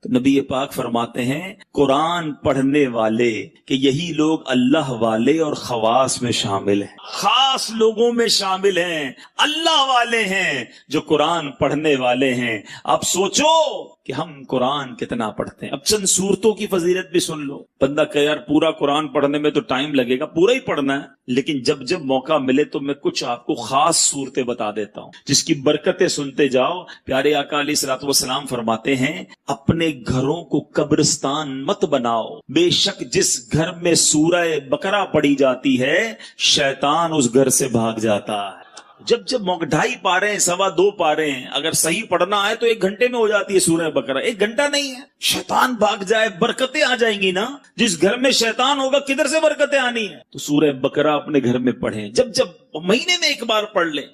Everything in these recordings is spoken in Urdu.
تو نبی پاک فرماتے ہیں قرآن پڑھنے والے کہ یہی لوگ اللہ والے اور خواص میں شامل ہیں، خاص لوگوں میں شامل ہیں، اللہ والے ہیں جو قرآن پڑھنے والے ہیں۔ اب سوچو کہ ہم قرآن کتنا پڑھتے ہیں۔ اب چند سورتوں کی فضیلت بھی سن لو۔ بندہ کہ یار پورا قرآن پڑھنے میں تو ٹائم لگے گا، پورا ہی پڑھنا ہے، لیکن جب جب موقع ملے تو میں کچھ آپ کو خاص صورتیں بتا دیتا ہوں جس کی برکتیں سنتے جاؤ۔ پیارے آقا علیہ الصلوۃ والسلام فرماتے ہیں اپنے گھروں کو قبرستان مت بناؤ، بے شک جس گھر میں سورہ بقرہ پڑھی جاتی ہے شیطان اس گھر سے بھاگ جاتا ہے۔ جب جب 2.5 پارے ہیں، 2.25 پارے ہیں، اگر صحیح پڑھنا ہے تو 1 گھنٹے میں ہو جاتی ہے سورہ بقرہ، 1 گھنٹہ نہیں ہے۔ شیطان بھاگ جائے، برکتیں آ جائیں گی نا۔ جس گھر میں شیطان ہوگا کدھر سے برکتیں آنی ہیں؟ تو سورہ بقرہ اپنے گھر میں پڑھیں، جب جب مہینے میں 1 بار پڑھ لیں،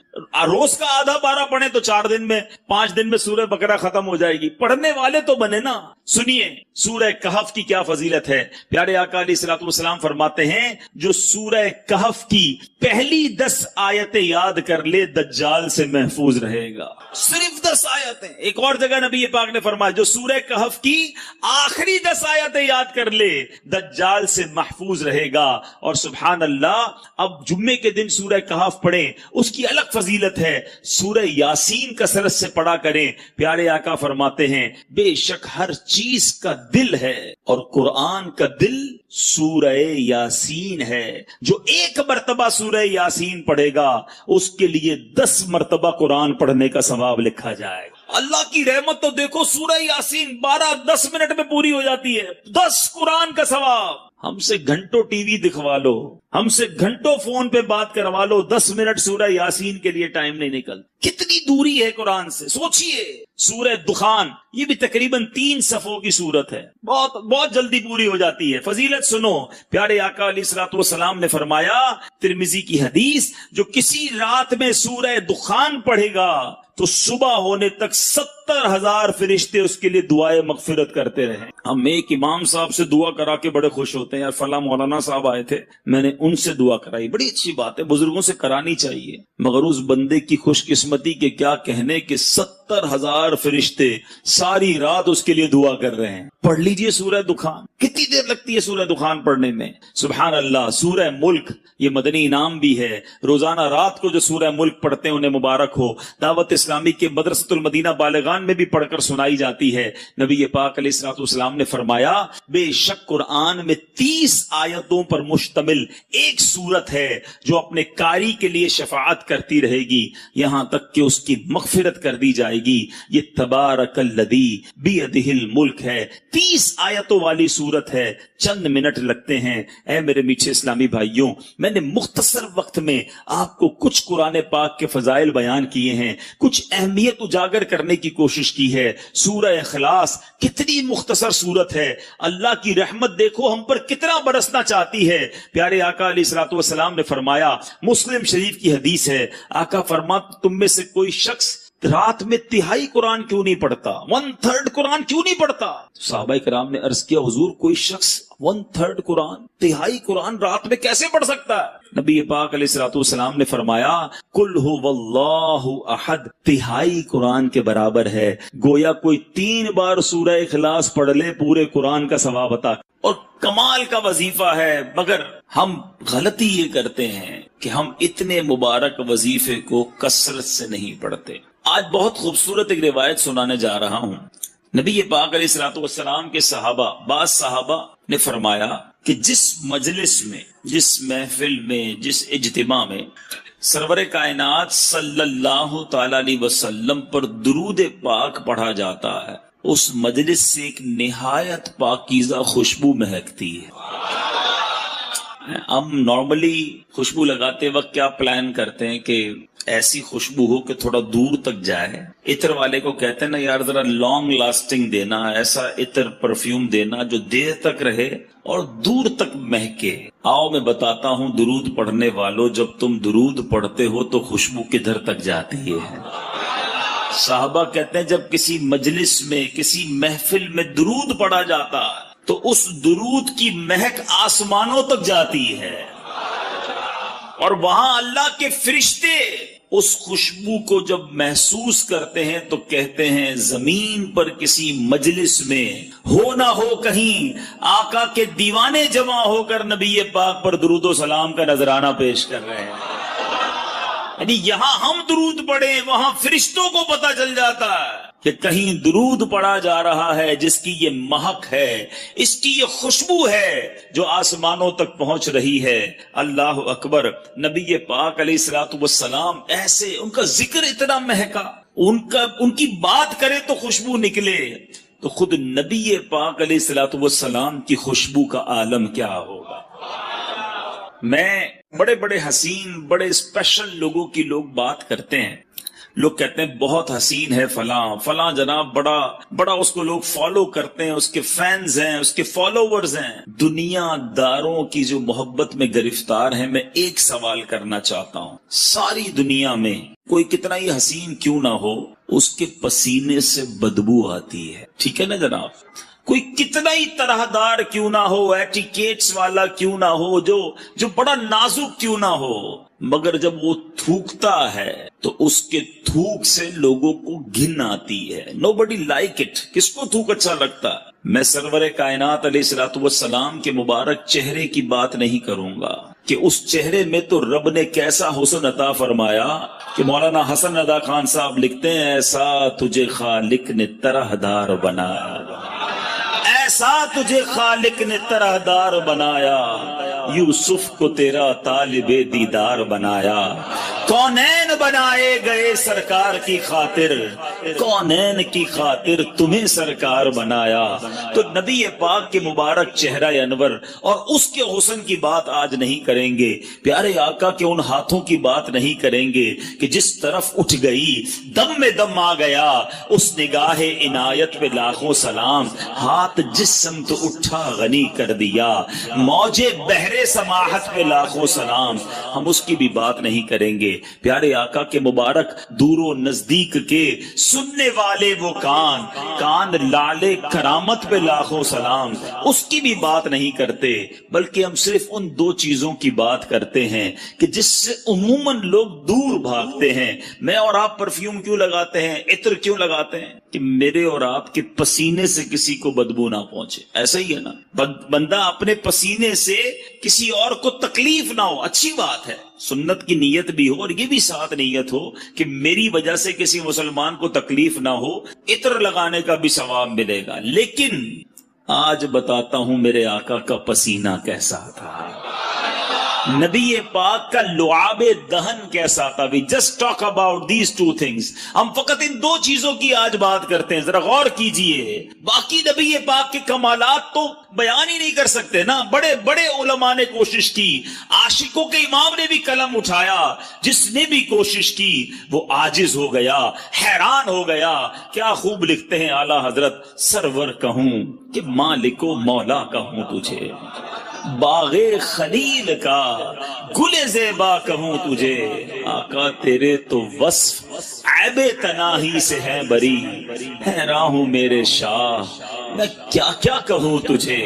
روز کا آدھا پارہ پڑھیں تو 4 دن میں 5 دن میں سورہ بقرہ ختم ہو جائے گی۔ پڑھنے والے تو بنے نا۔ سنیے سورہ کہف کی کیا فضیلت ہے۔ پیارے آقا علیہ الصلوۃ والسلام فرماتے ہیں جو سورہ کہف کی پہلی 10 آیتیں یاد کر لے دجال سے محفوظ رہے گا۔ صرف 10 آیتیں۔ ایک اور جگہ نبی پاک نے فرمایا جو سورہ کہف کی آخری 10 آیتیں یاد کر لے دجال سے محفوظ رہے گا۔ اور سبحان اللہ، اب جمعے کے دن سورہ کہف پڑھیں، اس کی الگ فضیلت ہے۔ سورہ یاسین کثرت سے پڑھا کریں۔ پیارے آقا فرماتے ہیں بے شک ہر چیز کا دل ہے اور قرآن کا دل سورہ یاسین ہے۔ جو 1 مرتبہ سورہ یاسین پڑھے گا اس کے لیے 10 مرتبہ قرآن پڑھنے کا ثواب لکھا جائے گا۔ اللہ کی رحمت تو دیکھو، سورہ یاسین 12-10 منٹ میں پوری ہو جاتی ہے، 10 قرآن کا ثواب۔ ہم سے گھنٹوں ٹی وی دکھوا لو، ہم سے گھنٹوں فون پہ بات کروا لو، 10 منٹ سورہ یاسین کے لیے ٹائم نہیں نکل۔ کتنی دوری ہے قرآن سے، سوچئے۔ سورہ دخان یہ بھی تقریباً 3 صفوں کی سورت ہے، بہت جلدی پوری ہو جاتی ہے۔ فضیلت سنو، پیارے آقا علیہ الصلوۃ والسلام نے فرمایا، ترمذی کی حدیث، جو کسی رات میں سورہ دخان پڑھے گا تو صبح ہونے تک 70,000 فرشتے اس کے لیے دعائیں مغفرت کرتے رہے۔ ہم ایک امام صاحب سے دعا کرا کے بڑے خوش ہوتے ہیں، یار فلاں مولانا صاحب آئے تھے، میں نے ان سے دعا کرائی، بڑی اچھی بات ہے، بزرگوں سے کرانی چاہیے، مگر اس بندے کی خوش قسمتی کے کیا کہنے کہ 70,000 فرشتے ساری رات اس کے لیے دعا کر رہے ہیں۔ پڑھ لیجئے سورہ دخان، کتنی دیر لگتی ہے سورہ دخان پڑھنے میں؟ سبحان اللہ۔ سورہ ملک یہ مدنی انعام بھی ہے، روزانہ رات کو جو سورہ ملک پڑھتے ہیں انہیں مبارک ہو۔ دعوت اسلامی کے مدرسۃ المدینہ بالغان میں بھی پڑھ کر سنائی جاتی ہے۔ نبی پاک علیہ الصلوۃ والسلام نے فرمایا بے شک قرآن میں 30 آیتوں پر مشتمل ایک سورت ہے جو اپنے قاری کے لیے شفاعت کرتی رہے گی یہاں تک کہ اس کی مغفرت کر دی جائے گی۔ یہ تبارک الذی بیدہ الملک ہے، 30 آیتوں والی سورت ہے، چند منٹ لگتے ہیں۔ اے میرے میٹھے اسلامی بھائیوں، میں نے مختصر وقت میں آپ کو کچھ قرآن پاک کے فضائل بیان کیے ہیں، کچھ اہمیت اجاگر کرنے کی کوشش کی ہے۔ سورہ اخلاص کتنی مختصر سورت ہے، اللہ کی رحمت دیکھو ہم پر کتنا برسنا چاہتی ہے۔ پیارے آقا علیہ الصلوۃ والسلام نے فرمایا، مسلم شریف کی حدیث ہے، آقا فرماتے تم میں سے کوئی شخص رات میں 1/3 قرآن کیوں نہیں پڑھتا، 1/3 قرآن کیوں نہیں پڑھتا؟ صحابہ کرام نے عرض کیا حضور کوئی شخص 1/3 قرآن، 1/3 قرآن رات میں کیسے پڑھ سکتا ہے؟ نبی پاک علیہ الصلوۃ والسلام نے فرمایا قل هو اللہ احد 1/3 قرآن کے برابر ہے، گویا کوئی 3 بار سورہ اخلاص پڑھ لے پورے قرآن کا ثواب عطا۔ اور کمال کا وظیفہ ہے، مگر ہم غلطی یہ کرتے ہیں کہ ہم اتنے مبارک وظیفے کو کثرت سے نہیں پڑھتے۔ آج بہت خوبصورت ایک روایت سنانے جا رہا ہوں۔ نبی پاک علیہ الصلوۃ والسلام کے صحابہ، بعض صحابہ نے فرمایا کہ جس مجلس میں، جس محفل میں، جس اجتماع میں سرور کائنات صلی اللہ تعالی علیہ وسلم پر درود پاک پڑھا جاتا ہے، اس مجلس سے ایک نہایت پاکیزہ خوشبو مہکتی ہے۔ ہم نارملی خوشبو لگاتے وقت کیا پلان کرتے ہیں کہ ایسی خوشبو ہو کہ تھوڑا دور تک جائے۔ عطر والے کو کہتے ہیں نا یار ذرا لانگ لاسٹنگ دینا، ایسا عطر پرفیوم دینا جو دیر تک رہے اور دور تک مہکے۔ آؤ میں بتاتا ہوں درود پڑھنے والوں، جب تم درود پڑھتے ہو تو خوشبو کدھر تک جاتی ہے؟ صحابہ کہتے ہیں جب کسی مجلس میں، کسی محفل میں درود پڑھا جاتا ہے تو اس درود کی مہک آسمانوں تک جاتی ہے، اور وہاں اللہ کے فرشتے اس خوشبو کو جب محسوس کرتے ہیں تو کہتے ہیں زمین پر کسی مجلس میں ہو نہ ہو کہیں آقا کے دیوانے جمع ہو کر نبی پاک پر درود و سلام کا نذرانہ پیش کر رہے ہیں. یعنی یہاں ہم درود پڑھیں وہاں فرشتوں کو پتہ چل جاتا ہے کہ کہیں درود پڑھا جا رہا ہے جس کی یہ مہک ہے، اس کی یہ خوشبو ہے جو آسمانوں تک پہنچ رہی ہے. اللہ اکبر. نبی پاک علیہ الصلوۃ والسلام ایسے، ان کا ذکر اتنا مہکا، ان کی بات کرے تو خوشبو نکلے، تو خود نبی پاک علیہ الصلوۃ والسلام کی خوشبو کا عالم کیا ہوگا. میں بڑے بڑے حسین، بڑے اسپیشل لوگوں کی لوگ بات کرتے ہیں، لوگ کہتے ہیں بہت حسین ہے فلاں فلاں جناب، بڑا اس کو لوگ فالو کرتے ہیں، اس کے فینز ہیں، اس کے فالوورز ہیں. دنیا داروں کی جو محبت میں گرفتار ہیں، میں ایک سوال کرنا چاہتا ہوں، ساری دنیا میں کوئی کتنا ہی حسین کیوں نہ ہو، اس کے پسینے سے بدبو آتی ہے، ٹھیک ہے نا جناب؟ کوئی کتنا ہی طرح دار کیوں نہ ہو، ایٹیکیٹس والا کیوں نہ ہو، جو بڑا نازک کیوں نہ ہو، مگر جب وہ تھوکتا ہے تو اس کے تھوک سے لوگوں کو گھن آتی ہے. Nobody like it. کس کو تھوک اچھا لگتا ہے؟ میں سرور کائنات علیہ الصلوۃ والسلام کے مبارک چہرے کی بات نہیں کروں گا کہ اس چہرے میں تو رب نے کیسا حسن عطا فرمایا کہ مولانا حسن رضا خان صاحب لکھتے ہیں ایسا تجھے خالق نے طرح دار بنایا، ایسا تجھے خالق نے طرح دار بنایا، یوسف کو تیرا طالب دیدار بنایا. کونین بنائے گئے سرکار کی خاطر، کونین کی خاطر تمہیں سرکار بنایا. تو نبی پاک کے مبارک چہرہ انور اور اس کے حسن کی بات آج نہیں کریں گے، پیارے آقا کے ان ہاتھوں کی بات نہیں کریں گے کہ جس طرف اٹھ گئی دم میں دم آ گیا، اس نگاہ عنایت پہ لاکھوں سلام، ہاتھ جس سمت اٹھا غنی کر دیا، موجے بحر سماحت پہ لاکھوں سلام. ہم اس کی بھی بات نہیں کریں گے. پیارے آقا کے مبارک دور و نزدیک کے سننے والے وہ کان لالے کرامت پہ لاکھوں سلام، اس کی بھی بات نہیں کرتے، بلکہ ہم صرف ان دو چیزوں کی بات کرتے ہیں کہ جس سے عموماً لوگ دور بھاگتے ہیں. میں اور آپ پرفیوم کیوں لگاتے ہیں، عطر کیوں لگاتے ہیں؟ کہ میرے اور آپ کے پسینے سے کسی کو بدبو نہ پہنچے. ایسا ہی ہے نا، بندہ اپنے پسینے سے کسی اور کو تکلیف نہ ہو، اچھی بات ہے، سنت کی نیت بھی ہو اور یہ بھی ساتھ نیت ہو کہ میری وجہ سے کسی مسلمان کو تکلیف نہ ہو، عطر لگانے کا بھی ثواب ملے گا. لیکن آج بتاتا ہوں میرے آقا کا پسینہ کیسا تھا، نبی پاک کا لعاب دہن کیسا تھا. We just talk about these two things. ہم فقط ان دو چیزوں کی آج بات کرتے ہیں، ذرا غور کیجئے. باقی نبی پاک کے کمالات تو بیان ہی نہیں کر سکتے نا. بڑے بڑے علماء نے کوشش کی، عاشقوں کے امام نے بھی قلم اٹھایا، جس نے بھی کوشش کی وہ عاجز ہو گیا، حیران ہو گیا. کیا خوب لکھتے ہیں اعلیٰ حضرت، سرور کہوں کہ مالک و مولا کہوں تجھے، باغ خلیل کا گل زیبا کہوں تجھے. آقا تیرے تو وصف عیب تناہی سے ہے بری، حیران ہوں میرے شاہ میں کیا کیا کہوں تجھے.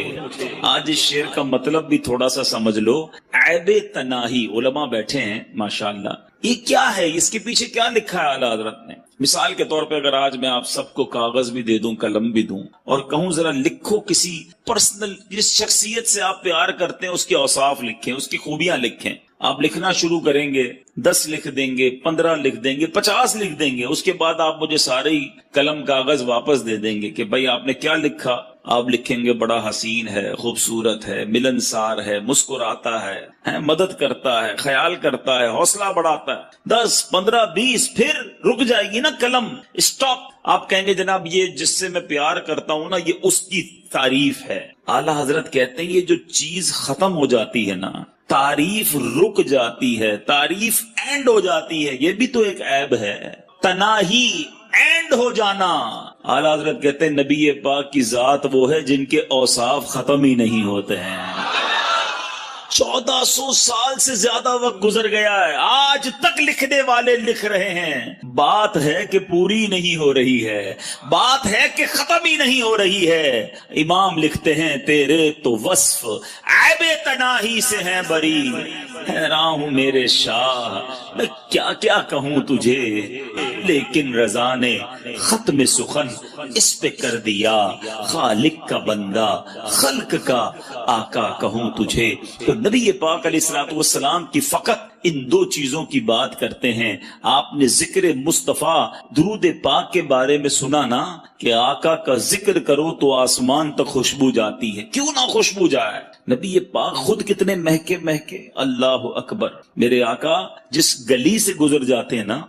آج اس شعر کا مطلب بھی تھوڑا سا سمجھ لو. عیب تناہی، علماء بیٹھے ہیں ماشاءاللہ، یہ کیا ہے، اس کے پیچھے کیا لکھا ہے اعلیٰ حضرت نے. مثال کے طور پہ اگر آج میں آپ سب کو کاغذ بھی دے دوں، قلم بھی دوں، اور کہوں ذرا لکھو کسی پرسنل، جس شخصیت سے آپ پیار کرتے ہیں اس کے اوصاف لکھیں، اس کی خوبیاں لکھیں. آپ لکھنا شروع کریں گے، 10 لکھ دیں گے، 15 لکھ دیں گے، 50 لکھ دیں گے. اس کے بعد آپ مجھے سارے ہی قلم کاغذ واپس دے دیں گے کہ بھائی آپ نے کیا لکھا. آپ لکھیں گے بڑا حسین ہے، خوبصورت ہے، ملنسار ہے، مسکراتا ہے، مدد کرتا ہے، خیال کرتا ہے، حوصلہ بڑھاتا ہے. 10 15 20 پھر رک جائے گی نا قلم، اسٹاپ. آپ کہیں گے جناب یہ جس سے میں پیار کرتا ہوں نا یہ اس کی تعریف ہے. اعلیٰ حضرت کہتے ہیں یہ جو چیز ختم ہو جاتی ہے نا، تعریف رک جاتی ہے، تعریف اینڈ ہو جاتی ہے، یہ بھی تو ایک عیب ہے. تناہی اینڈ ہو جانا. اعلیٰ حضرت کہتے ہیں نبی پاک کی ذات وہ ہے جن کے اوصاف ختم ہی نہیں ہوتے ہیں. 1400 سال سے زیادہ وقت گزر گیا ہے، آج تک لکھنے والے لکھ رہے ہیں۔ بات ہے کہ پوری نہیں ہو رہی ہے، بات ہے کہ ختم ہی نہیں ہو رہی ہے۔ امام لکھتے ہیں تیرے تو وصف عیب تناہی سے ہیں بری، حیران ہوں میرے شاہ میں کیا کیا کہوں تجھے، لیکن رضا نے ختم سخن اس پہ کر دیا، خالق کا بندہ خلق کا آقا کہوں تجھے۔ تو نبی پاک علیہ الصلوۃ والسلام کی فقط ان دو چیزوں کی بات کرتے ہیں۔ آپ نے ذکر مصطفیٰ درود پاک کے بارے میں سنا نا کہ آقا کا ذکر کرو تو آسمان تک خوشبو جاتی ہے، کیوں نہ خوشبو جائے۔ نبی پاک خود کتنے مہکے مہکے، اللہ اکبر۔ میرے آقا جس گلی سے گزر جاتے ہیں نا،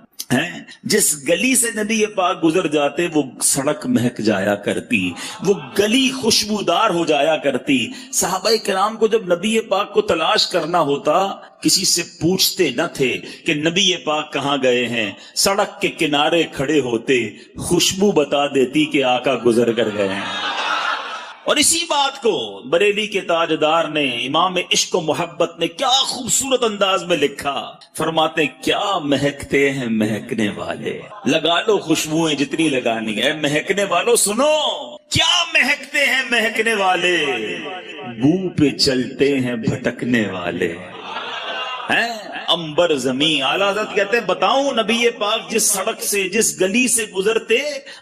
جس گلی سے نبی پاک گزر جاتے وہ سڑک مہک جایا کرتی، وہ گلی خوشبودار ہو جایا کرتی۔ صحابہ کرام کو جب نبی پاک کو تلاش کرنا ہوتا کسی سے پوچھتے نہ تھے کہ نبی پاک کہاں گئے ہیں، سڑک کے کنارے کھڑے ہوتے، خوشبو بتا دیتی کہ آقا گزر کر گئے ہیں۔ اور اسی بات کو بریلی کے تاجدار نے، امام عشق و محبت نے کیا خوبصورت انداز میں لکھا، فرماتے کیا مہکتے ہیں مہکنے والے، لگا لو خوشبوئیں جتنی لگانی ہے، مہکنے والوں سنو کیا مہکتے ہیں مہکنے والے، بو پہ چلتے ہیں بھٹکنے والے ہیں، امبر زمین۔ اعلیٰ حضرت کہتے ہیں بتاؤں نبی پاک جس سڑک سے جس گلی سے گزرتے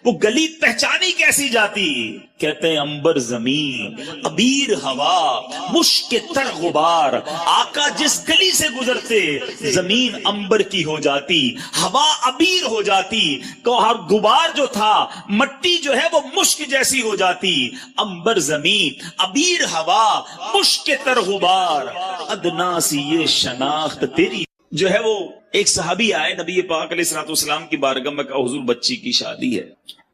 وہ گلی پہچانی کیسی جاتی؟ کہتے ہیں امبر زمین، عبیر ہوا، مشک تر غبار۔ آقا جس گلی سے گزرتے زمین امبر کی ہو جاتی، ہوا عبیر ہو جاتی، اور غبار جو تھا مٹی جو ہے وہ مشک جیسی ہو جاتی۔ امبر زمین، عبیر ہوا، مشک تر غبار، ادنا سی یہ شناخت تیری۔ جو ہے وہ ایک صحابی آئے نبی پاک علیہ الصلوۃ والسلام کی بارگاہ میں، کہا حضور بچی کی شادی ہے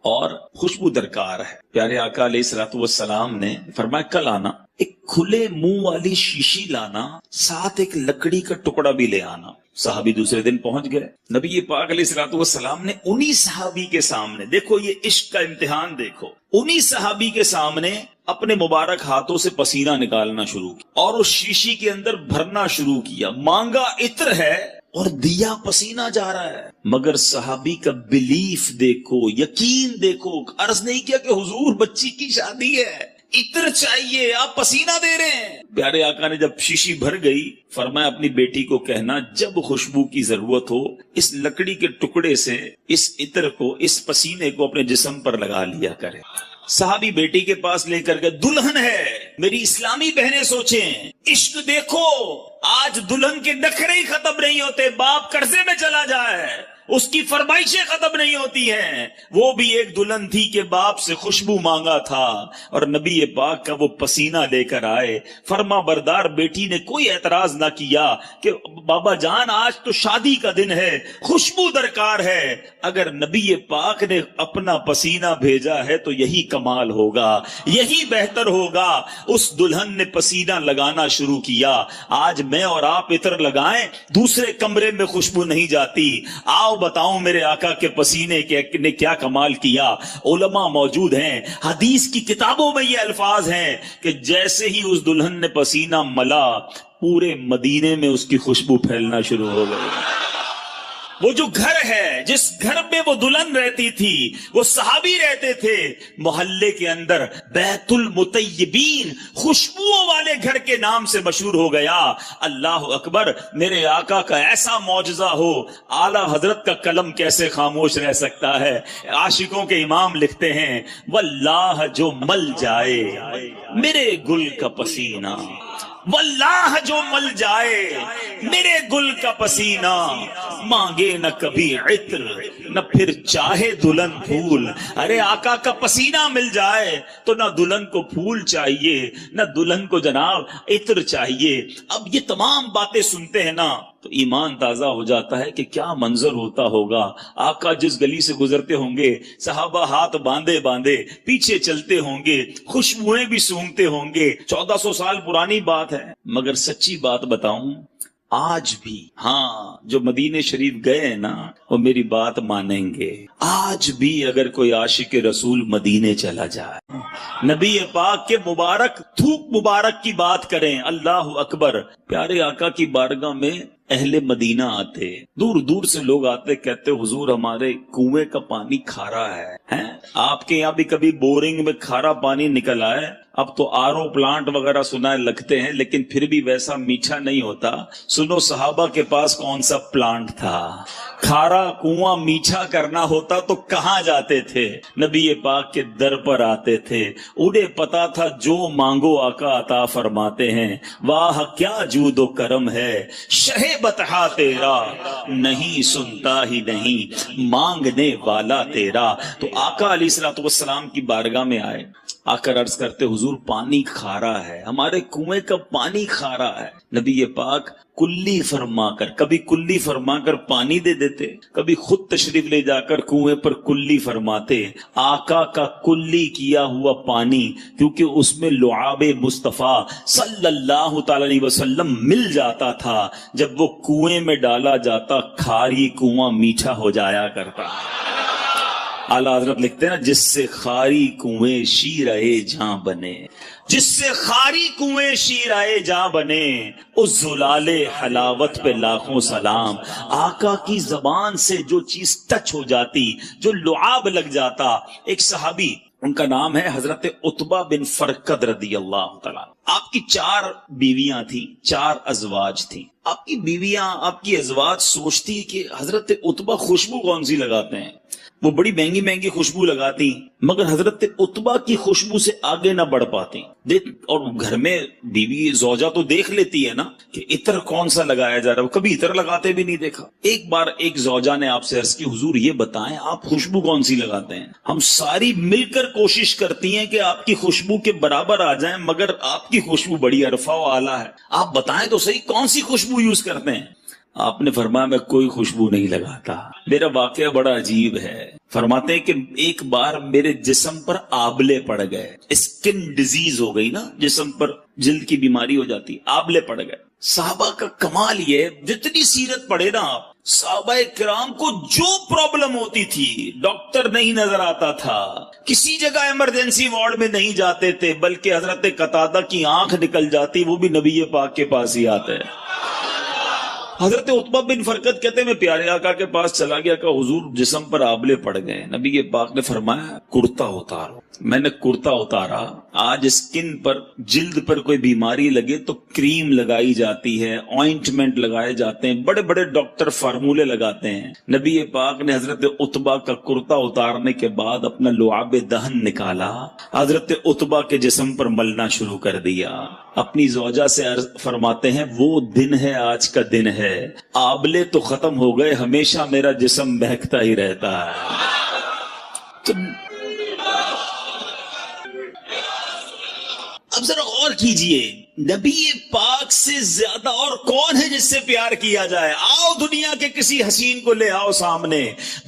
اور خوشبو درکار ہے۔ پیارے آقا علیہ الصلوۃ والسلام نے فرمایا کل آنا، ایک کھلے منہ والی شیشی لانا، ساتھ ایک لکڑی کا ٹکڑا بھی لے آنا۔ صحابی دوسرے دن پہنچ گئے، نبی پاک علیہ الصلوۃ والسلام نے انہی صحابی کے سامنے، دیکھو یہ عشق کا امتحان دیکھو، انہی صحابی کے سامنے اپنے مبارک ہاتھوں سے پسینہ نکالنا شروع کیا اور اس شیشی کے اندر بھرنا شروع کیا۔ مانگا عطر ہے اور دیا پسینہ جا رہا ہے، مگر صحابی کا بلیف دیکھو، یقین دیکھو، عرض نہیں کیا کہ حضور بچی کی شادی ہے، عطر چاہیے، آپ پسینہ دے رہے ہیں۔ پیارے آقا نے جب شیشی بھر گئی فرمایا اپنی بیٹی کو کہنا جب خوشبو کی ضرورت ہو اس لکڑی کے ٹکڑے سے اس عطر کو، اس پسینے کو اپنے جسم پر لگا لیا کرے۔ صحابی بیٹی کے پاس لے کر کے، دلہن ہے، میری اسلامی بہنیں سوچیں، عشق دیکھو، آج دلہن کے نخرے ہی ختم نہیں ہوتے، باپ قرضے میں چلا جائے، اس کی فرمائشیں ختم نہیں ہوتی ہیں۔ وہ بھی ایک دلہن تھی کہ باپ سے خوشبو مانگا تھا اور نبی پاک کا وہ پسینہ لے کر آئے۔ فرما بردار بیٹی نے کوئی اعتراض نہ کیا کہ بابا جان آج تو شادی کا دن ہے، خوشبو درکار ہے، اگر نبی پاک نے اپنا پسینہ بھیجا ہے تو یہی کمال ہوگا، یہی بہتر ہوگا۔ اس دلہن نے پسینہ لگانا شروع کیا۔ آج میں اور آپ عطر لگائیں دوسرے کمرے میں خوشبو نہیں جاتی۔ آؤ بتاؤں میرے آقا کے پسینے نے کیا کمال کیا۔ علماء موجود ہیں، حدیث کی کتابوں میں یہ الفاظ ہیں کہ جیسے ہی اس دلہن نے پسینہ ملا پورے مدینے میں اس کی خوشبو پھیلنا شروع ہو گئی۔ وہ جو گھر ہے جس گھر میں وہ دلہن رہتی تھی، وہ صحابی رہتے تھے، محلے کے اندر بیت المطیبین، خوشبوؤں والے گھر کے نام سے مشہور ہو گیا۔ اللہ اکبر، میرے آقا کا ایسا معجزہ ہو، اعلی حضرت کا قلم کیسے خاموش رہ سکتا ہے۔ عاشقوں کے امام لکھتے ہیں واللہ جو مل جائے میرے گل کا پسینہ، واللہ جو مل جائے میرے گل کا پسینہ، مانگے نہ کبھی عطر نہ پھر چاہے دلہن پھول۔ ارے آقا کا پسینہ مل جائے تو نہ دلہن کو پھول چاہیے نہ دلہن کو جناب عطر چاہیے۔ اب یہ تمام باتیں سنتے ہیں نا تو ایمان تازہ ہو جاتا ہے کہ کیا منظر ہوتا ہوگا۔ آقا جس گلی سے گزرتے ہوں گے صحابہ ہاتھ باندھے باندھے پیچھے چلتے ہوں گے، خوشبوئیں بھی سونگتے ہوں گے۔ 1400 سال پرانی بات ہے، مگر سچی بات بتاؤں آج بھی، ہاں جو مدینے شریف گئے ہیں نا، وہ میری بات مانیں گے۔ آج بھی اگر کوئی عاشق رسول مدینے چلا جائے، نبی پاک کے مبارک تھوک مبارک کی بات کریں، اللہ اکبر، پیارے آقا کی بارگاہ میں اہل مدینہ آتے، دور دور سے لوگ آتے، کہتے حضور ہمارے کنویں کا پانی کھارا ہے۔ آپ کے یہاں بھی کبھی بورنگ میں کھارا پانی نکل آئے؟ اب تو آرو پلانٹ وغیرہ سنائے لگتے ہیں، لیکن پھر بھی ویسا میٹھا نہیں ہوتا۔ سنو صحابہ کے پاس کون سا پلانٹ تھا؟ کھارا کنواں میٹھا کرنا ہوتا تو کہاں جاتے تھے؟ نبی پاک کے در پر آتے تھے، انہیں پتا تھا جو مانگو آقا عطا فرماتے ہیں۔ واہ کیا جود و کرم ہے شہ بطحا تیرا، نہیں سنتا ہی نہیں مانگنے والا تیرا۔ تو آقا علیہ الصلوۃ والسلام کی بارگاہ میں آئے، آ کر عرض کرتے حضور پانی کھارا ہے، ہمارے کنویں کا پانی کھارا ہے۔ نبی پاک کلی فرما کر، کبھی کلی فرما کر پانی دے دیتے، کبھی خود تشریف لے جا کر کنویں پر کلی فرماتے۔ آقا کا کلی کیا ہوا پانی، کیونکہ اس میں لعاب مصطفیٰ صلی اللہ تعالی علیہ وسلم مل جاتا تھا، جب وہ کنویں میں ڈالا جاتا کھاری کنواں میٹھا ہو جایا کرتا۔ اعلیٰ حضرت لکھتے ہیں نا، جس سے خاری کنویں شیرائے جہاں بنے، جس سے خاری کنویں شیرائے جہاں بنے، اس زلال حلاوت پہ لاکھوں سلام۔ آقا کی زبان سے جو چیز ٹچ ہو جاتی، جو لعاب لگ جاتا۔ ایک صحابی، ان کا نام ہے حضرت عتبہ بن فرقد رضی اللہ تعالیٰ۔ آپ کی 4 بیویاں تھیں، 4 ازواج تھیں۔ آپ کی بیویاں، آپ کی ازواج سوچتی کہ حضرت عتبہ خوشبو کون سی لگاتے ہیں، وہ بڑی مہنگی مہنگی خوشبو لگاتی، مگر حضرت عتبہ کی خوشبو سے آگے نہ بڑھ پاتی۔ اور گھر میں بیوی زوجہ تو دیکھ لیتی ہے نا کہ عطر کون سا لگایا جا رہا ہے، وہ کبھی عطر لگاتے بھی نہیں دیکھا۔ ایک بار ایک زوجہ نے آپ سے عرض کی حضور یہ بتائیں آپ خوشبو کون سی لگاتے ہیں؟ ہم ساری مل کر کوشش کرتی ہیں کہ آپ کی خوشبو کے برابر آ جائیں، مگر آپ کی خوشبو بڑی عرفہ و اعلیٰ ہے، آپ بتائیں تو صحیح کون سی خوشبو یوز کرتے ہیں؟ آپ نے فرمایا میں کوئی خوشبو نہیں لگاتا۔ میرا واقعہ بڑا عجیب ہے، فرماتے ہیں کہ ایک بار میرے جسم پر آبلے پڑ گئے، اسکن ڈیزیز ہو گئی نا، جسم پر جلد کی بیماری ہو جاتی، آبلے پڑ گئے۔ صحابہ کا کمال یہ، جتنی سیرت پڑھے نا آپ، صحابہ کرام کو جو پرابلم ہوتی تھی ڈاکٹر نہیں نظر آتا تھا، کسی جگہ ایمرجنسی وارڈ میں نہیں جاتے تھے، بلکہ حضرت قتادہ کی آنکھ نکل جاتی، وہ بھی نبی پاک کے پاس ہی آتے۔ حضرت عتبہ بن فرقد کہتے ہیں میں پیارے آقا کے پاس چلا گیا کہ حضور جسم پر آبلے پڑ گئے۔ نبی پاک نے فرمایا کرتا اتارو۔ میں نے کرتا اتارا۔ آج اسکن پر، جلد پر کوئی بیماری لگے تو کریم لگائی جاتی ہے، آئنٹمنٹ لگائے جاتے ہیں، بڑے بڑے ڈاکٹر فارمولے لگاتے ہیں۔ نبی پاک نے حضرت عتبہ کا کرتا اتارنے کے بعد اپنا لعاب دہن نکالا، حضرت عتبہ کے جسم پر ملنا شروع کر دیا۔ اپنی زوجہ سے فرماتے ہیں وہ دن ہے، آج کا دن ہے، آبلے تو ختم ہو گئے، ہمیشہ میرا جسم بہکتا ہی رہتا ہے۔ تو اب ذرا غور کیجئے، نبی پاک سے زیادہ اور کون ہے جس سے پیار کیا جائے؟ آؤ دنیا کے کسی حسین کو لے آؤ سامنے،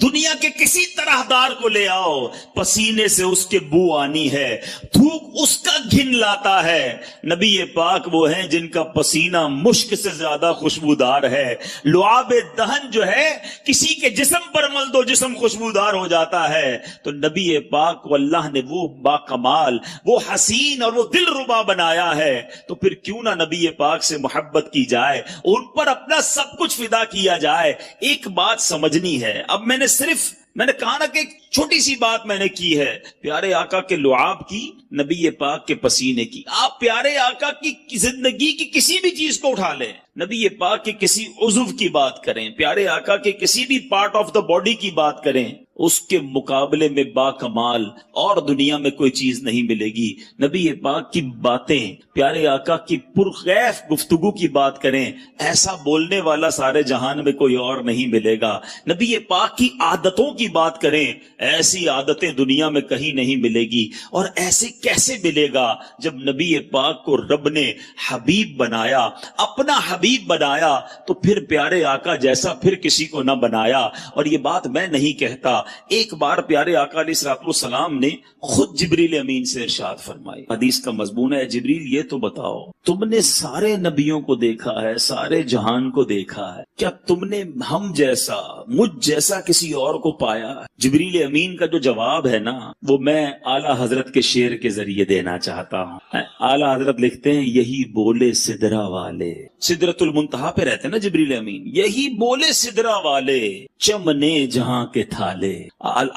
دنیا کے کسی طرحدار کو لے آؤ، پسینے سے اس کے بو آنی ہے، تھوک اس کا گھن لاتا ہے۔ نبی پاک وہ ہیں جن کا پسینہ مشک سے زیادہ خوشبودار ہے۔ لعاب دہن جو ہے کسی کے جسم پر مل دو جسم خوشبودار ہو جاتا ہے۔ تو نبی پاک کو اللہ نے وہ باکمال، وہ حسین اور وہ دل ربا بنایا ہے، تو پھر کیوں نہ نبی پاک سے محبت کی جائے، ان پر اپنا سب کچھ فدا کیا جائے۔ ایک بات سمجھنی ہے، اب میں نے کہا نا کہ ایک چھوٹی سی بات میں نے کی ہے، پیارے آقا کے لعاب کی، نبی پاک کے پسینے کی۔ آپ پیارے آقا کی زندگی کی کسی بھی چیز کو اٹھا لیں، نبی پاک کے کسی عضو کی بات کریں، پیارے آقا کے کسی بھی پارٹ آف دا باڈی کی بات کریں، اس کے مقابلے میں با کمال اور دنیا میں کوئی چیز نہیں ملے گی۔ نبی پاک کی باتیں، پیارے آقا کی پرخیف گفتگو کی بات کریں، ایسا بولنے والا سارے جہان میں کوئی اور نہیں ملے گا۔ نبی پاک کی عادتوں کی بات کریں، ایسی عادتیں دنیا میں کہیں نہیں ملے گی۔ اور ایسے کیسے ملے گا جب نبی پاک کو رب نے حبیب بنایا، اپنا حبیب بنایا، تو پھر پیارے آقا جیسا پھر کسی کو نہ بنایا۔ اور یہ بات میں نہیں کہتا، ایک بار پیارے آقا علیہ الصلوۃ والسلام نے خود جبریل امین سے ارشاد فرمائی. حدیث کا مضمون ہے: جبریل یہ تو بتاؤ، تم نے سارے نبیوں کو دیکھا ہے، سارے جہان کو دیکھا ہے، کیا تم نے ہم جیسا، مجھ جیسا کسی اور کو پایا؟ جبریل امین کا جو جواب ہے نا، وہ میں اعلیٰ حضرت کے شعر کے ذریعے دینا چاہتا ہوں. اعلیٰ حضرت لکھتے ہیں: یہی بولے سدرا والے، سدرۃ المنتہا پہ رہتے ہیں نا جبریل امین، یہی بولے سدرا والے چمنے جہاں کے تھالے.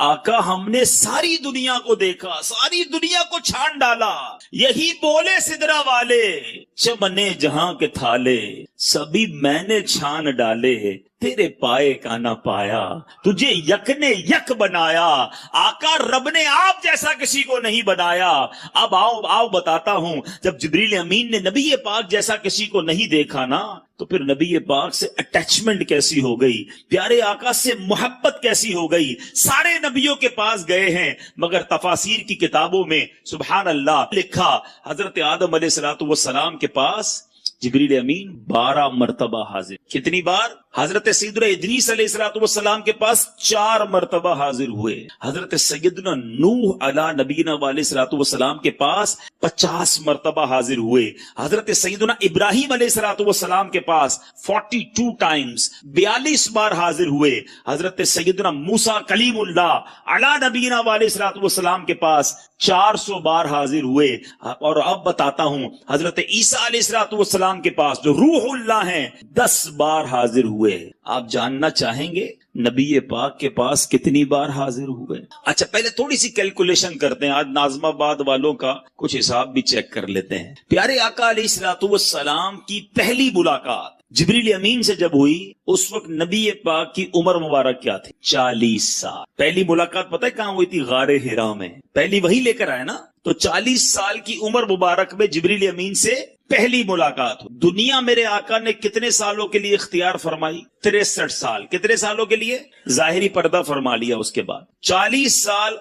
آقا ہم نے ساری دنیا کو دیکھا، ساری دنیا کو چھان ڈالا، یہی بولے سدرا والے چمنے جہاں کے تھالے، سبھی میں نے چھان ڈالے، تیرے پائے کا نہ پایا، تجھے یک نے یک بنایا. آقا رب نے آپ جیسا کسی کو نہیں بنایا. اب آؤ بتاتا ہوں، جب جبریل امین نے نبی پاک جیسا کسی کو نہیں دیکھا نا، تو پھر نبی پاک سے اٹیچمنٹ کیسی ہو گئی، پیارے آقا سے محبت کیسی ہو گئی. سارے نبیوں کے پاس گئے ہیں، مگر تفاسیر کی کتابوں میں سبحان اللہ لکھا، حضرت آدم علیہ الصلوۃ والسلام کے پاس جبریل امین 12 مرتبہ حاضر. کتنی بار؟ حضرت سیدنا ادریس علیہ الصلوۃ والسلام کے پاس 4 مرتبہ حاضر ہوئے. حضرت سیدنا نوح علیہ نبینا علیہ الصلوۃ والسلام کے پاس 50 مرتبہ حاضر ہوئے. حضرت سیدنا ابراہیم علیہ الصلوۃ والسلام کے پاس 42 ٹائمز 42 بار حاضر ہوئے. حضرت سیدنا موسیٰ کلیم اللہ علیہ نبینا علیہ الصلوۃ والسلام کے پاس 400 بار حاضر ہوئے. اور اب بتاتا ہوں، حضرت عیسیٰ علیہ الصلوۃ والسلام کے پاس جو روح اللہ ہیں 10 بار حاضر ہوئے. آپ جاننا چاہیں گے نبی پاک کے پاس کتنی بار حاضر ہوئے؟ اچھا پہلے تھوڑی سی کیلکولیشن کرتے ہیں، آج ناظم آباد والوں کا کچھ حساب بھی چیک کر لیتے ہیں. پیارے آقا علیہ الصلوۃ والسلام کی پہلی ملاقات جبریل امین سے جب ہوئی، اس وقت نبی پاک کی عمر مبارک کیا تھی؟ 40 سال. پہلی ملاقات پتہ ہے کہاں ہوئی تھی؟ غار حرا میں. پہلی وہی لے کر آئے نا، تو 40 سال کی عمر مبارک میں جبریل امین سے پہلی ملاقات. دنیا میرے آقا نے کتنے سالوں کے لیے اختیار فرمائی؟ 63 سال. کتنے سالوں کے لیے؟ ظاہری پردہ فرما لیا. اس کے بعد 40 سال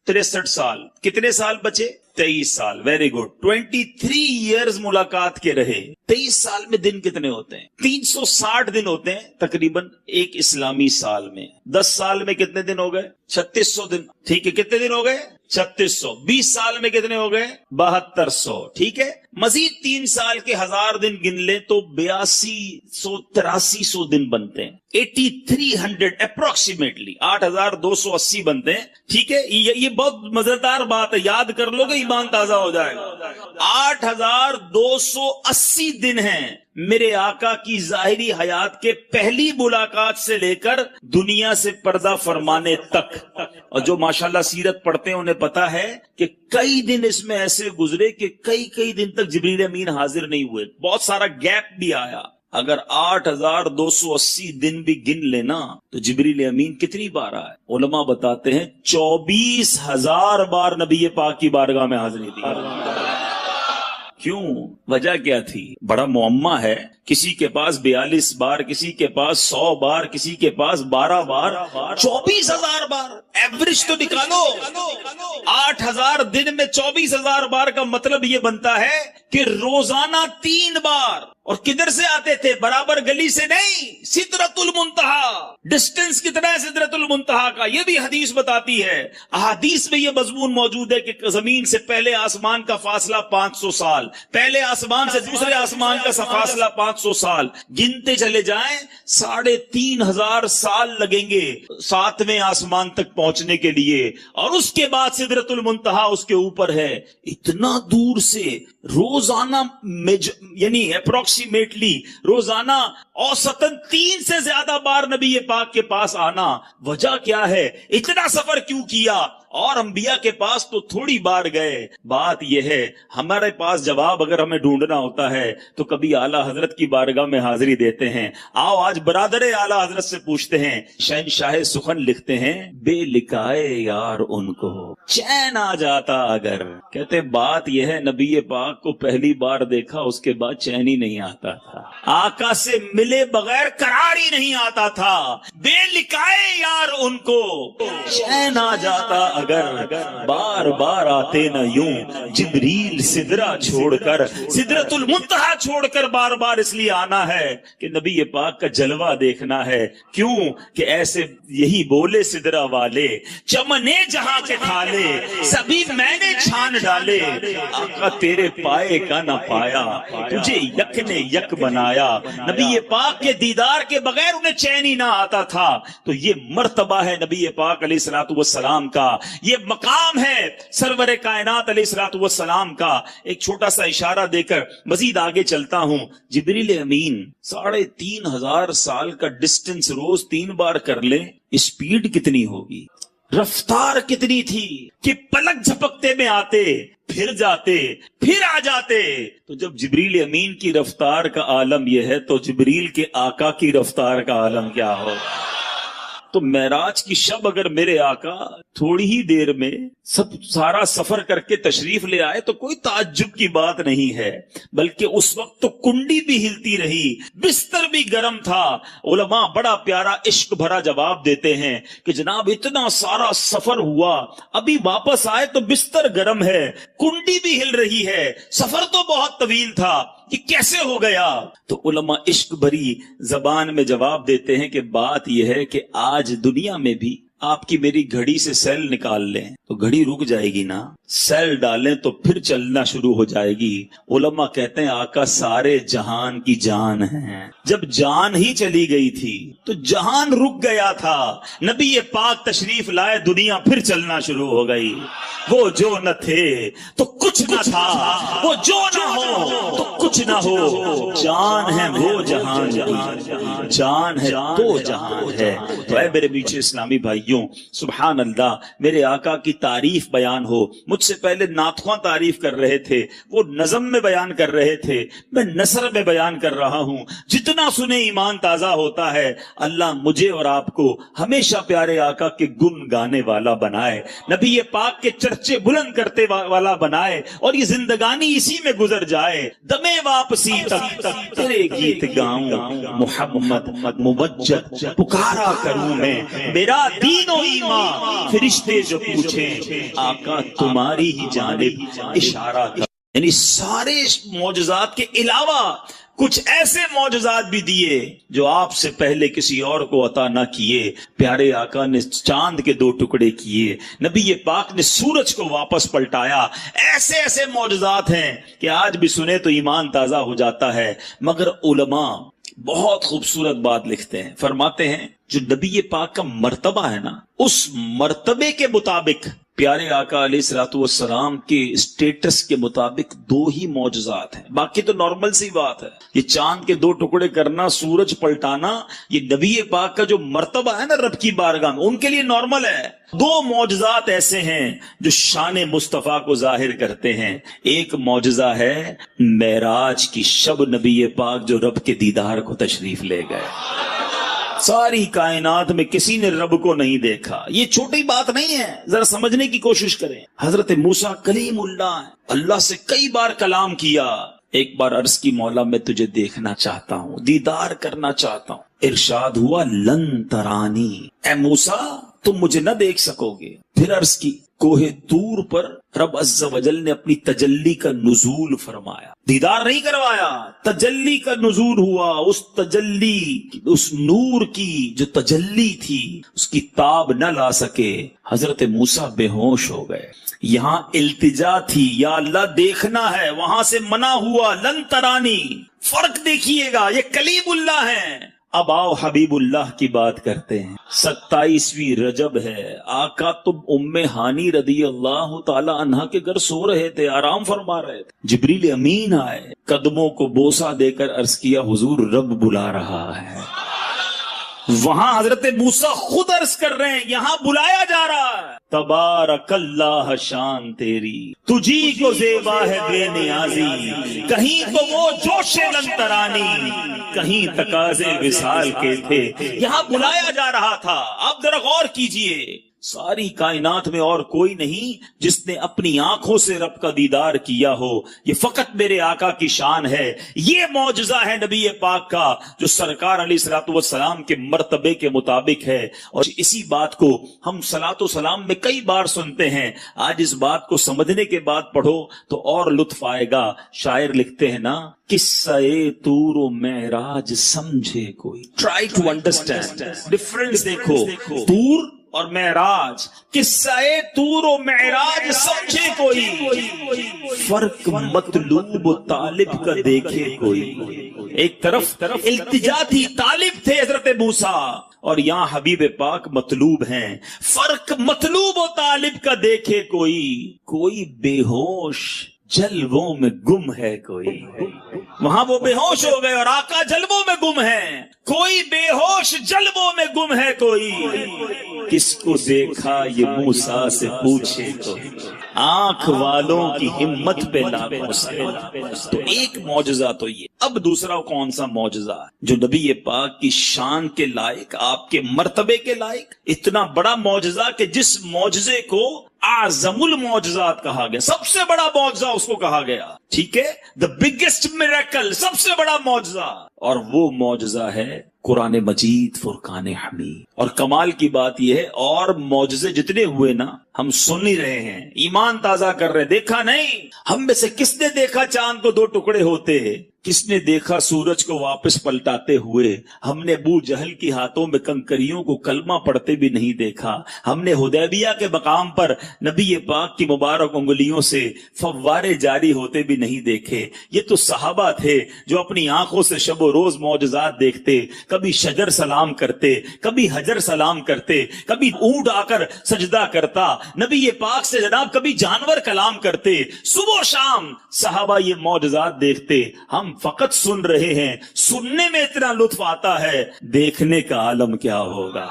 63 سال، کتنے سال بچے؟ 23 سال. Very good. 23 ایئرز ملاقات کے رہے. 23 سال میں دن کتنے ہوتے ہیں؟ 360 دن ہوتے ہیں تقریباً ایک اسلامی سال میں. 10 سال میں کتنے دن ہو گئے؟ 3600 دن. ٹھیک ہے، کتنے دن ہو گئے؟ 3600. 20 سال میں کتنے ہو گئے؟ 7200. ٹھیک ہے، مزید 3 سال کے 1000 دن گن لیں تو 8200 8300 دن بنتے ہیں. 8300 اپروکسیمیٹلی 8280 بنتے ہیں. ٹھیک ہے، یہ بہت مزیدار بات ہے، یاد کر لو گے ایمان تازہ ہو جائے گا. 8280 دن ہیں میرے آقا کی ظاہری حیات کے پہلی ملاقات سے لے کر دنیا سے پردہ فرمانے تک. اور جو ماشاءاللہ سیرت پڑھتے ہیں انہیں پتا ہے کہ کئی دن اس میں ایسے گزرے کہ کئی دن تک جبریل امین حاضر نہیں ہوئے. بہت سارا گیپ بھی آیا. اگر 8280 دن بھی گن لینا تو جبریل امین کتنی بار آئے؟ علماء بتاتے ہیں 24000 بار نبی پاک کی بارگاہ میں حاضری دی. کیوں؟ وجہ کیا تھی؟ بڑا معمہ ہے. کسی کے پاس 42 بار، کسی کے پاس 100 بار، کسی کے پاس 12 بار، 24000 بار. ایوریج تو نکالو. 8000 دن میں 24000 بار کا مطلب یہ بنتا ہے کہ روزانہ 3 بار. اور کدھر سے آتے تھے؟ برابر گلی سے نہیں، سدرۃ المنتہا. ڈسٹینس کتنا ہے سدرۃ المنتہا کا؟ یہ بھی حدیث بتاتی ہے. احادیث میں یہ مضمون موجود ہے کہ زمین سے پہلے آسمان کا فاصلہ 500 سال، پہلے آسمان سے دوسرے آسمان کا فاصلہ 500 سال. گنتے چلے جائیں 3500 سال لگیں گے 7ویں آسمان تک پہنچنے کے لیے. اور اس کے بعد سدرۃ المنتہا اس کے اوپر ہے. اتنا دور سے روزانہ یعنی اپروکسیمیٹلی روزانہ اوسطاً 3 سے زیادہ بار نبی پاک کے پاس آنا. وجہ کیا ہے؟ اتنا سفر کیوں کیا؟ اور انبیاء کے پاس تو تھوڑی بار گئے. بات یہ ہے ہمارے پاس جواب اگر ہمیں ڈھونڈنا ہوتا ہے تو کبھی اعلیٰ حضرت کی بارگاہ میں حاضری دیتے ہیں. آؤ آج برادر اعلیٰ حضرت سے پوچھتے ہیں. شہنشاہ سخن لکھتے ہیں بے لکھائے یار ان کو چین آ جاتا اگر. کہتے بات یہ ہے نبی پاک کو پہلی بار دیکھا اس کے بعد چین ہی نہیں آتا تھا. آقا سے ملے بغیر قرار ہی نہیں آتا تھا. بے لکھائے یار ان کو چین آ جاتا اگر بار بار آتے نہ یوں جبریل سدرہ چھوڑ کر، سدرۃ المنتہا چھوڑ کر بار بار اس لیے آنا ہے کہ نبی پاک کا جلوہ دیکھنا ہے۔ کیوں کہ ایسے یہی بولے سدرہ والے، چمنے جہاں کے کھالے سبھی میں نے چھان ڈالے، آقا تیرے پائے کا نہ پایا تجھے یک نے یک بنایا۔ نبی پاک کے دیدار کے بغیر انہیں چین ہی نہ آتا تھا۔ تو یہ مرتبہ ہے نبی پاک علیہ الصلوۃ والسلام کا، یہ مقام ہے سرور کائنات علیہ الصلوۃ والسلام کا۔ ایک چھوٹا سا اشارہ دے کر مزید آگے چلتا ہوں۔ جبریل امین 3500 سال کا ڈسٹنس روز 3 بار کر لیں، اسپیڈ کتنی ہوگی، رفتار کتنی تھی کہ پلک جھپکتے میں آتے، پھر جاتے، پھر آ جاتے۔ تو جب جبریل امین کی رفتار کا عالم یہ ہے تو جبریل کے آقا کی رفتار کا عالم کیا ہو۔ تو معراج کی شب اگر میرے آقا تھوڑی ہی دیر میں سارا سفر کر کے تشریف لے آئے تو کوئی تعجب کی بات نہیں ہے، بلکہ اس وقت تو کنڈی بھی ہلتی رہی، بستر بھی گرم تھا۔ علماء بڑا پیارا عشق بھرا جواب دیتے ہیں کہ جناب اتنا سارا سفر ہوا، ابھی واپس آئے تو بستر گرم ہے، کنڈی بھی ہل رہی ہے، سفر تو بہت طویل تھا، یہ کیسے ہو گیا؟ تو علماء عشق بھری زبان میں جواب دیتے ہیں کہ بات یہ ہے کہ آج دنیا میں بھی آپ کی میری گھڑی سے سیل نکال لیں تو گھڑی رک جائے گی نا، سیل ڈالیں تو پھر چلنا شروع ہو جائے گی۔ علماء کہتے ہیں آقا سارے جہان کی جان ہیں، جب جان ہی چلی گئی تھی تو جہان رک گیا تھا، نبی پاک تشریف لائے دنیا پھر چلنا شروع ہو گئی۔ وہ جو نہ تھے تو کچھ نہ تھا، وہ جو نہ ہو تو کچھ نہ ہو، جان ہے وہ جہان کی، جان ہے تو جہان ہے۔ تو اے میرے میٹھے اسلامی بھائیوں، سبحان اللہ، میرے آقا کی تعریف بیان ہو۔ مجھ سے پہلے ناتخواں تعریف کر رہے تھے، وہ نظم میں بیان کر رہے تھے، میں نثر میں بیان کر رہا ہوں۔ جتنا سنے ایمان تازہ ہوتا ہے۔ اللہ مجھے اور آپ کو ہمیشہ پیارے آقا کے گن گانے والا بنائے، نبی پاک کے چرچے بلند کرتے والا بنائے، اور یہ زندگانی اسی میں گزر جائے۔ دمے واپسی تک تیرے گیت گاؤں، محمد ممجد پکارا کروں میں، میرا دین و ایمان فرشتے جو پوچھیں آقا تمہاری ہی جانب اشارہ کر۔ یعنی سارے معجزات کے علاوہ کچھ ایسے معجزات بھی دیے جو آپ سے پہلے کسی اور کو عطا نہ کیے۔ پیارے آقا نے چاند کے 2 ٹکڑے کیے، نبی پاک نے سورج کو واپس پلٹایا۔ ایسے ایسے معجزات ہیں کہ آج بھی سنے تو ایمان تازہ ہو جاتا ہے۔ مگر علماء بہت خوبصورت بات لکھتے ہیں، فرماتے ہیں جو نبی پاک کا مرتبہ ہے نا، اس مرتبے کے مطابق پیارے آقا علیہ الصلوۃ والسلام کے اسٹیٹس کے مطابق 2 ہی معجزات ہیں، باقی تو نارمل سی بات ہے۔ یہ چاند کے 2 ٹکڑے کرنا، سورج پلٹانا، یہ نبی پاک کا جو مرتبہ ہے نا رب کی بارگاہ میں، ان کے لیے نارمل ہے۔ 2 معجزات ایسے ہیں جو شان مصطفیٰ کو ظاہر کرتے ہیں۔ ایک معجزہ ہے معراج کی شب، نبی پاک جو رب کے دیدار کو تشریف لے گئے۔ ساری کائنات میں کسی نے رب کو نہیں دیکھا، یہ چھوٹی بات نہیں ہے، ذرا سمجھنے کی کوشش کریں۔ حضرت موسیٰ کلیم اللہ ہیں، اللہ سے کئی بار کلام کیا۔ ایک بار عرض کی مولا میں تجھے دیکھنا چاہتا ہوں، دیدار کرنا چاہتا ہوں۔ ارشاد ہوا لن ترانی، اے موسیٰ تم مجھے نہ دیکھ سکو گے۔ پھر عرض کی کوہ طور پر رب عز و جل نے اپنی تجلی کا نزول فرمایا، دیدار نہیں کروایا، تجلی کا نزول ہوا۔ اس تجلی، اس نور کی جو تجلی تھی، اس کی تاب نہ لا سکے، حضرت موسیٰ بے ہوش ہو گئے۔ یہاں التجا تھی یا اللہ دیکھنا ہے، وہاں سے منع ہوا لن ترانی۔ فرق دیکھیے گا، یہ کلیم اللہ ہیں۔ اب آؤ حبیب اللہ کی بات کرتے ہیں۔ 27ویں رجب ہے، آقا تم ام ہانی رضی اللہ تعالی عنہ کے گھر سو رہے تھے، آرام فرما رہے تھے۔ جبریل امین آئے، قدموں کو بوسہ دے کر عرض کیا حضور رب بلا رہا ہے۔ وہاں حضرت موسیٰ خود عرض کر رہے ہیں، یہاں بلایا جا رہا ہے۔ تبارک اللہ شان تیری، تجھی کو زیبا ہے بے نیازی، کہیں تو وہ جوش لن ترانی، کہیں تقاضے وصال کے تھے۔ یہاں بلایا جا رہا تھا۔ آپ ذرا غور کیجئے، ساری کائنات میں اور کوئی نہیں جس نے اپنی آنکھوں سے رب کا دیدار کیا ہو، یہ فقط میرے آقا کی شان ہے۔ یہ معجزہ ہے نبی پاک کا جو سرکار علیہ الصلوۃ والسلام کے مرتبے کے مطابق ہے، اور اسی بات کو ہم صلاۃ و سلام میں کئی بار سنتے ہیں۔ آج اس بات کو سمجھنے کے بعد پڑھو تو اور لطف آئے گا۔ شاعر لکھتے ہیں نا، قصہ طور و معراج سمجھے کوئی، ٹرائی ٹو انڈرسٹینڈ ڈفرنس، دیکھو طور اور معراج، قصہ طور و معراج سمجھے کوئی، فرق مطلوب و طالب کا دیکھے کوئی۔ ایک طرف التجا تھی، طالب تھے حضرت موسیٰ، اور یہاں حبیب پاک مطلوب ہیں۔ فرق مطلوب و طالب کا دیکھے کوئی بے ہوش جلووں میں گم ہے کوئی۔ وہاں وہ بے ہوش ہو گئے اور آقا جلووں میں گم ہے۔ کوئی بے ہوش جلووں میں گم ہے کوئی، کس کو دیکھا یہ موسیٰ سے پوچھے کوئی۔ آنکھ والوں کی ہمت پہ لاکھوں سلام۔ تو ایک معجزہ تو یہ، اب دوسرا کون سا معجزہ جو نبی پاک کی شان کے لائق، آپ کے مرتبے کے لائق، اتنا بڑا معجزہ کہ جس معجزے کو اعظم المعجزات کہا گیا، سب سے بڑا معجزہ اس کو کہا گیا، ٹھیک ہے، the biggest miracle، سب سے بڑا معجزہ، اور وہ معجزہ ہے قرآن مجید فرقان حمید۔ اور کمال کی بات یہ ہے، اور معجزے جتنے ہوئے نا ہم سن ہی رہے ہیں، ایمان تازہ کر رہے، دیکھا نہیں۔ ہم میں سے کس نے دیکھا چاند کو دو ٹکڑے ہوتے، کس نے دیکھا سورج کو واپس پلٹاتے ہوئے؟ ہم نے ابو جہل کی ہاتھوں میں کنکریوں کو کلمہ پڑھتے بھی نہیں دیکھا۔ ہم نے حدیبیہ کے مقام پر نبی پاک کی مبارک انگلیوں سے فوارے جاری ہوتے بھی نہیں دیکھے۔ یہ تو صحابہ تھے جو اپنی آنکھوں سے شب و روز معجزات دیکھتے، کبھی شجر سلام کرتے، کبھی حجر سلام کرتے، کبھی اونٹ آ کر سجدہ کرتا، نبی پاک سے جناب کبھی جانور کلام کرتے، صبح و شام صحابہ یہ معجزات دیکھتے۔ ہم فقط سن رہے ہیں، سننے میں اتنا لطف آتا ہے، دیکھنے کا عالم کیا ہوگا۔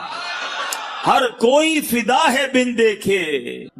ہر کوئی فدا ہے بن دیکھے،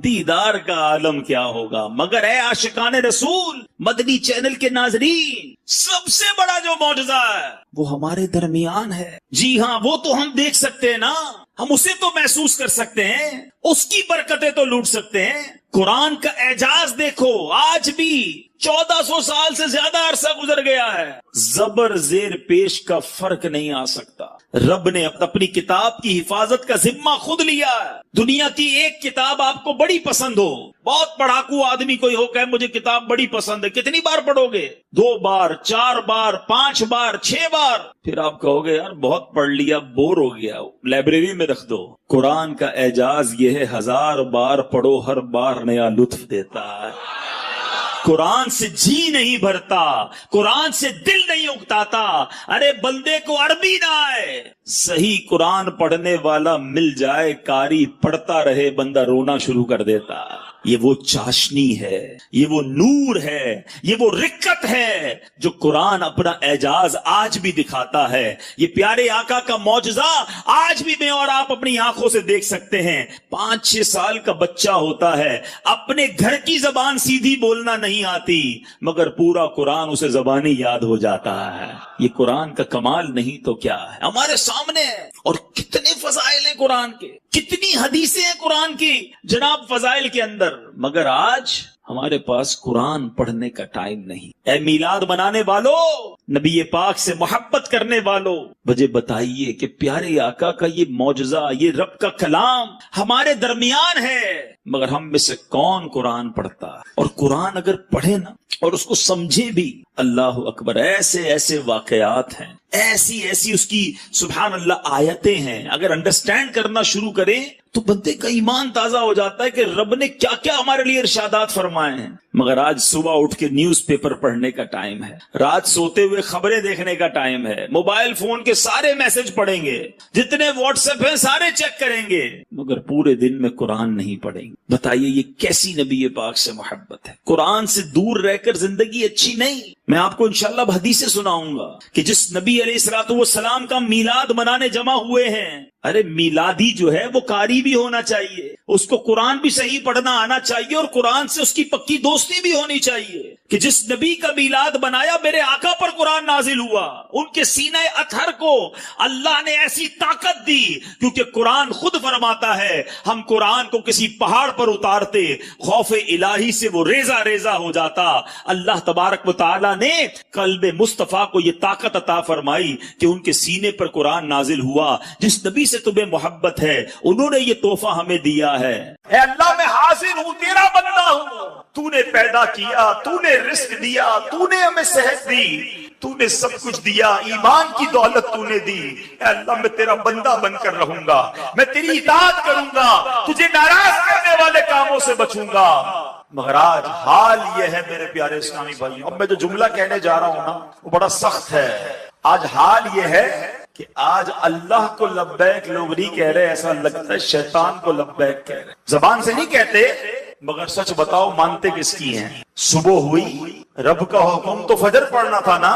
دیدار کا عالم کیا ہوگا۔ مگر اے عاشقان رسول، مدنی چینل کے ناظرین، سب سے بڑا جو معجزہ ہے وہ ہمارے درمیان ہے۔ جی ہاں، وہ تو ہم دیکھ سکتے ہیں نا، ہم اسے تو محسوس کر سکتے ہیں، اس کی برکتیں تو لوٹ سکتے ہیں۔ قرآن کا اعجاز دیکھو، آج بھی 1400 سال سے زیادہ عرصہ گزر گیا ہے، زبر زیر پیش کا فرق نہیں آ سکتا۔ رب نے اپنی کتاب کی حفاظت کا ذمہ خود لیا ہے۔ دنیا کی ایک کتاب آپ کو بڑی پسند ہو، بہت پڑھاکو آدمی کوئی ہو کہ مجھے کتاب بڑی پسند ہے، کتنی بار پڑھو گے؟ 2 بار، 4 بار، 5 بار، 6 بار، پھر آپ کہو گے یار بہت پڑھ لیا، بور ہو گیا، لائبریری میں رکھ دو۔ قرآن کا اعجاز یہ ہے، 1000 بار پڑھو، ہر بار نیا لطف دیتا ہے۔ قرآن سے جی نہیں بھرتا، قرآن سے دل نہیں اکتاتا۔ ارے بندے کو عربی نہ آئے، صحیح قرآن پڑھنے والا مل جائے، قاری پڑھتا رہے، بندہ رونا شروع کر دیتا۔ یہ وہ چاشنی ہے، یہ وہ نور ہے، یہ وہ رکت ہے جو قرآن اپنا اعجاز آج بھی دکھاتا ہے۔ یہ پیارے آقا کا معجزہ آج بھی میں اور آپ اپنی آنکھوں سے دیکھ سکتے ہیں۔ 5-6 سال کا بچہ ہوتا ہے، اپنے گھر کی زبان سیدھی بولنا نہیں آتی، مگر پورا قرآن اسے زبانی یاد ہو جاتا ہے۔ یہ قرآن کا کمال نہیں تو کیا ہے، ہمارے سامنے ہے۔ اور کتنے فضائل ہیں قرآن کے، کتنی حدیثیں ہیں قرآن کی جناب فضائل کے اندر، مگر آج ہمارے پاس قرآن پڑھنے کا ٹائم نہیں۔ اے میلاد منانے والوں، نبی پاک سے محبت کرنے والوں، مجھے بتائیے کہ پیارے آقا کا یہ معجزہ، یہ رب کا کلام ہمارے درمیان ہے، مگر ہم میں سے کون قرآن پڑھتا ہے؟ اور قرآن اگر پڑھے نا اور اس کو سمجھے بھی، اللہ اکبر، ایسے ایسے واقعات ہیں، ایسی ایسی اس کی سبحان اللہ آیتیں ہیں، اگر انڈرسٹینڈ کرنا شروع کریں تو بندے کا ایمان تازہ ہو جاتا ہے کہ رب نے کیا کیا ہمارے لیے ارشادات فرمائے ہیں۔ مگر آج صبح اٹھ کے نیوز پیپر پڑھنے کا ٹائم ہے، رات سوتے ہوئے خبریں دیکھنے کا ٹائم ہے، موبائل فون کے سارے میسج پڑھیں گے، جتنے واٹس ایپ ہیں سارے چیک کریں گے، مگر پورے دن میں قرآن نہیں پڑھیں گے۔ بتائیے یہ کیسی نبی پاک سے محبت ہے؟ قرآن سے دور رہ کر زندگی اچھی نہیں۔ میں آپ کو انشاءاللہ حدیثیں سناؤں گا کہ جس نبی علیہ الصلوۃ والسلام کا میلاد منانے جمع ہوئے ہیں، ارے میلادی جو ہے وہ قاری بھی ہونا چاہیے، اس کو قرآن بھی صحیح پڑھنا آنا چاہیے اور قرآن سے اس کی پکی دوستی بھی ہونی چاہیے کہ جس نبی کا میلاد بنایا میرے آقا پر قرآن نازل ہوا، ان کے سینہ اطہر کو اللہ نے ایسی طاقت دی، کیونکہ قرآن خود فرماتا ہے ہم قرآن کو کسی پہاڑ پر اتارتے خوف الہی سے وہ ریزہ ریزہ ہو جاتا۔ اللہ تبارک و تعالی نے قلب مصطفیٰ کو یہ طاقت عطا فرمائی کہ ان کے سینے پر قرآن نازل ہوا۔ جس نبی سے تمہیں محبت ہے انہوں نے یہ تحفہ ہمیں دیا ہے۔ اے اللہ میں حاضر ہوں، تیرا بندہ ہوں، تو نے پیدا کیا، تو نے رزق دیا، تو نے ہمیں صحت دی، تو نے سب کچھ دیا، ایمان کی دولت تو نے دی۔ اے اللہ میں تیرا بندہ بن کر رہوں گا، میں تیری اطاعت کروں گا، تجھے ناراض کرنے والے کاموں سے بچوں گا۔ مگر آج حال یہ ہے میرے پیارے اسلامی بھائیوں، اب میں جو جملہ کہنے جا رہا ہوں نا وہ بڑا سخت ہے۔ آج حال یہ ہے کہ آج اللہ کو لبیک لوگ نہیں کہہ رہے، ایسا لگتا ہے شیطان کو لبیک کہہ رہے۔ زبان سے نہیں کہتے مگر سچ بتاؤ مانتے کس کی ہیں؟ صبح ہوئی، رب کا حکم تو فجر پڑھنا تھا نا،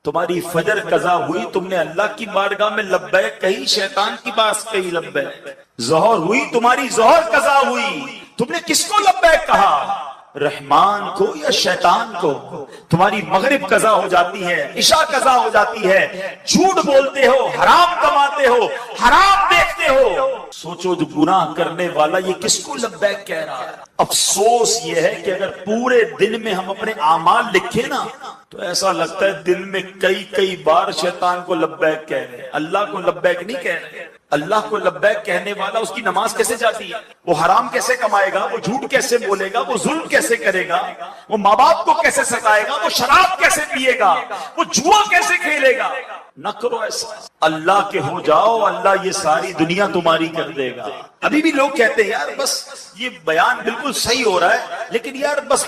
تمہاری فجر قضا ہوئی، تم نے اللہ کی بارگاہ میں لبیک کہی، شیطان کی بات کہی لبیک۔ ظہر ہوئی، تمہاری ظہر قضا ہوئی، تم نے کس کو لبیک کہا؟ رحمان کو یا شیطان کو؟ تمہاری مغرب قضا ہو جاتی ہے، عشاء قضا ہو جاتی ہے، جھوٹ بولتے ہو، حرام کماتے ہو، حرام دیکھتے ہو، سوچو جو گناہ کرنے والا یہ کس کو لبیک کہہ رہا ہے؟ افسوس یہ ہے کہ اگر پورے دن میں ہم اپنے اعمال لکھیں نا تو ایسا لگتا ہے دن میں کئی بار شیطان کو لبیک کہہ رہے ہیں، اللہ کو لبیک نہیں کہہ رہے۔ اللہ کو لبیک کہنے والا اس کی نماز کیسے جاتی ہے؟ وہ حرام کیسے کمائے گا؟ وہ جھوٹ کیسے بولے گا؟ وہ ظلم کیسے کرے گا؟ وہ ماں باپ کو کیسے ستائے گا؟ وہ شراب کیسے پیے گا؟ وہ جوا کیسے کھیلے گا؟ نہ کرو ایسا، اللہ کے ہو جاؤ، اللہ یہ ساری دنیا تمہاری کر دے گا۔ ابھی بھی لوگ کہتے ہیں یار بس یہ بیان بالکل صحیح ہو رہا ہے لیکن یار بس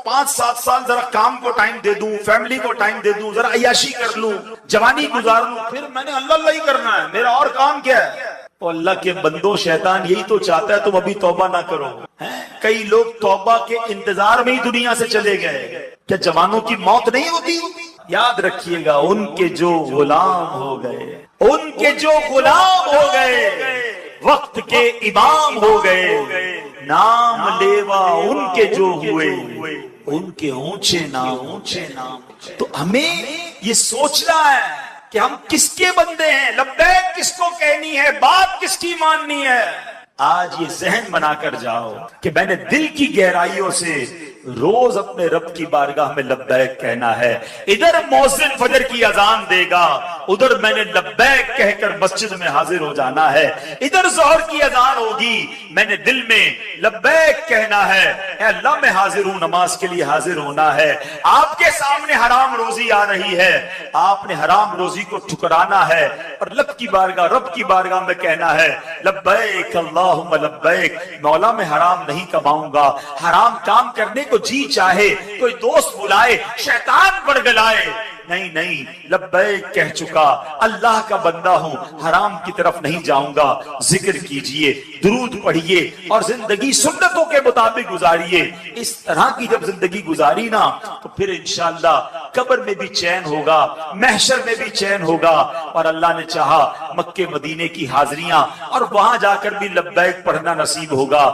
5-7 سال ذرا کام کو ٹائم دے دوں، فیملی کو ٹائم دے دوں، ذرا عیاشی کر لوں، جوانی گزار لوں، پھر میں نے اللہ ہی کرنا ہے، میرا اور کام کیا ہے؟ تو اللہ کے بندو شیطان یہی تو چاہتا ہے تم ابھی توبہ نہ کرو۔ کئی لوگ توبہ کے انتظار میں ہی دنیا سے چلے گئے۔ کیا جوانوں کی موت نہیں ہوتی؟ یاد رکھیے گا ان کے جو غلام ہو گئے، ان کے جو غلام ہو گئے، وقت کے امام ہو گئے، نام لیوا ان کے جو ہوئے، ان کے اونچے نام۔ تو ہمیں یہ سوچنا ہے کہ ہم کس کے بندے ہیں، لبیک کس کو کہنی ہے، بات کس کی ماننی ہے۔ آج یہ ذہن بنا کر جاؤ کہ میں نے دل کی گہرائیوں سے روز اپنے رب کی بارگاہ میں لبیک کہنا ہے۔ ادھر مؤذن فجر کی اذان دے گا، ادھر میں نے لبیک کہہ کر مسجد میں حاضر ہو جانا ہے۔ ادھر ظہر کی اذان ہوگی، میں نے دل میں لبیک کہنا ہے، اے اللہ میں حاضر ہوں، نماز کے لیے حاضر ہونا ہے۔ آپ کے سامنے حرام روزی آ رہی ہے، آپ نے حرام روزی کو ٹھکرانا ہے اور رب کی بارگاہ میں کہنا ہے لبیک اللہم لبیک، مولا میں حرام نہیں کماؤں گا۔ حرام کام کرنے کو جی چاہے کوئی دوست بلائے، شیطان بڑگلائے، نہیں لبیک کہہ چکا، اللہ کا بندہ ہوں، حرام کی طرف نہیں جاؤں گا۔ ذکر کیجئے، درود پڑھیے اور زندگی سنتوں کے مطابق گزاریے۔ اس طرح کی جب زندگی گزاری نا تو پھر انشاءاللہ قبر میں بھی چین ہوگا، محشر میں بھی چین ہوگا، اور اللہ نے چاہا مکے مدینے کی حاضریاں اور وہاں جا کر بھی لبیک پڑھنا نصیب ہوگا۔